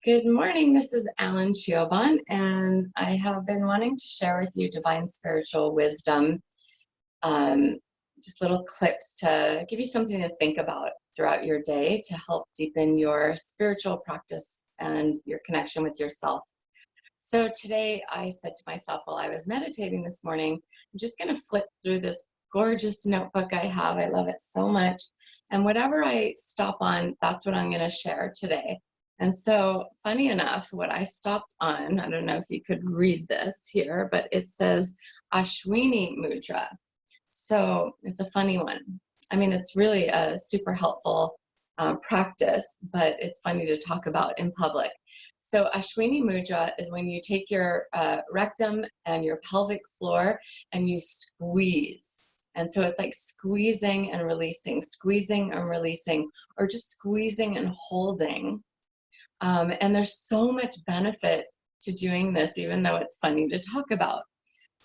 Good morning. This is Allyn Cioban, and I have been wanting to share with you divine spiritual wisdom, um, just little clips to give you something to think about throughout your day to help deepen your spiritual practice and your connection with yourself. So today I said to myself while I was meditating this morning, I'm just going to flip through this gorgeous notebook I have. I love it so much. And whatever I stop on, that's what I'm going to share today. And so, funny enough, what I stopped on, I don't know if you could read this here, but it says Ashwini Mudra. So it's a funny one. I mean, it's really a super helpful practice, but it's funny to talk about in public. So Ashwini Mudra is when you take your rectum and your pelvic floor and you squeeze. And so it's like squeezing and releasing, or just squeezing and holding. And there's so much benefit to doing this, even though it's funny to talk about.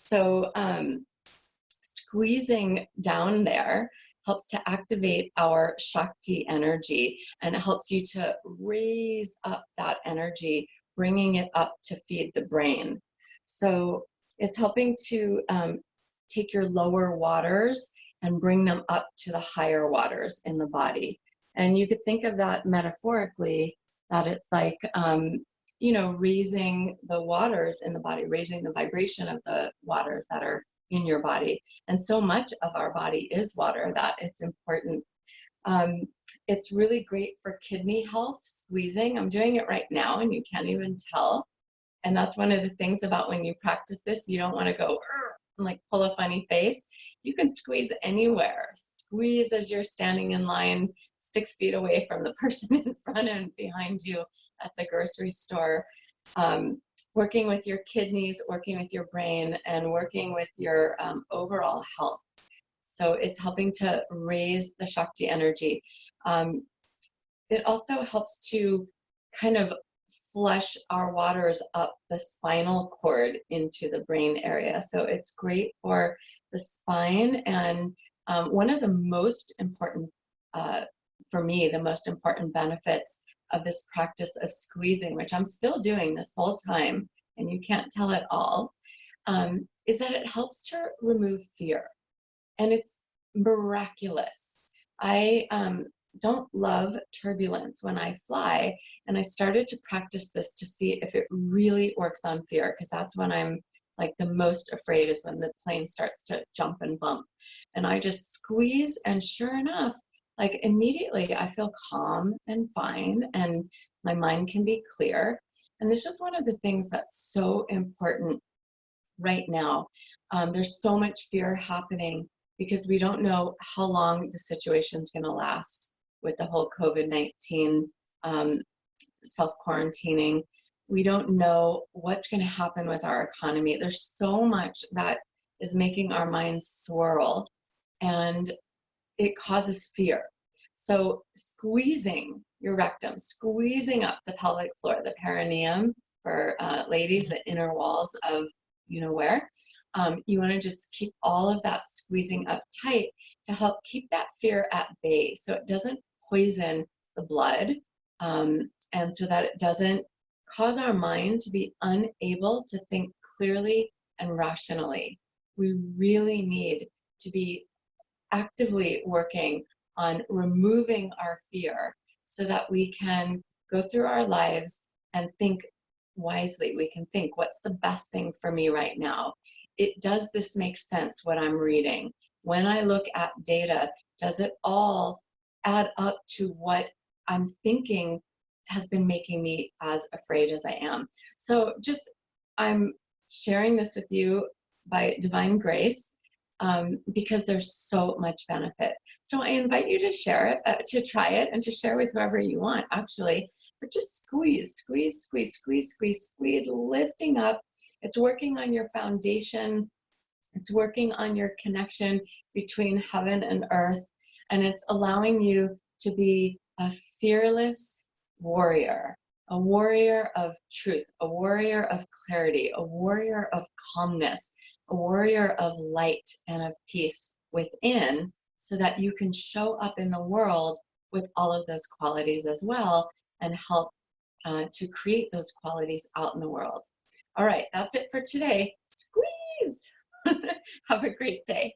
So squeezing down there helps to activate our Shakti energy, and it helps you to raise up that energy, bringing it up to feed the brain. So it's helping to take your lower waters and bring them up to the higher waters in the body. And you could think of that metaphorically, that it's like, raising the waters in the body, raising the vibration of the waters that are in your body. And so much of our body is water that it's important. It's really great for kidney health, squeezing. I'm doing it right now and you can't even tell. And that's one of the things about when you practice this, you don't want to go and like pull a funny face. You can squeeze anywhere. Squeeze as you're standing in line 6 feet away from the person in front and behind you at the grocery store. Working with your kidneys, working with your brain, and working with your overall health. So it's helping to raise the Shakti energy. It also helps to kind of flush our waters up the spinal cord into the brain area. So it's great for the spine. And one of the most important, for me, the most important benefits of this practice of squeezing, which I'm still doing this whole time, and you can't tell at all, is that it helps to remove fear. And it's miraculous. I don't love turbulence when I fly, and I started to practice this to see if it really works on fear, because that's when I'm like the most afraid, is when the plane starts to jump and bump. And I just squeeze, and sure enough, like immediately I feel calm and fine, and my mind can be clear. And this is one of the things that's so important right now. There's so much fear happening because we don't know how long the situation's going to last with the whole COVID-19 self-quarantining. We don't know what's going to happen with our economy. There's so much that is making our minds swirl, and it causes fear. So squeezing your rectum, squeezing up the pelvic floor, the perineum for ladies, the inner walls of where. You want to just keep all of that squeezing up tight to help keep that fear at bay, so it doesn't poison the blood, and so that it doesn't cause our mind to be unable to think clearly and rationally. We really need to be actively working on removing our fear so that we can go through our lives and think wisely. We can think, what's the best thing for me right now? Does this make sense, what I'm reading? When I look at data, does it all add up to what I'm thinking has been making me as afraid as I am? So I'm sharing this with you by divine grace, because there's so much benefit. So I invite you to share it, to try it, and to share with whoever you want, actually. But just squeeze, squeeze, squeeze, squeeze, squeeze, squeeze, lifting up. It's working on your foundation. It's working on your connection between heaven and earth. And it's allowing you to be a fearless warrior, a warrior of truth, a warrior of clarity, a warrior of calmness, a warrior of light and of peace within, so that you can show up in the world with all of those qualities as well and help to create those qualities out in the world. All right, that's it for today. Squeeze! Have a great day.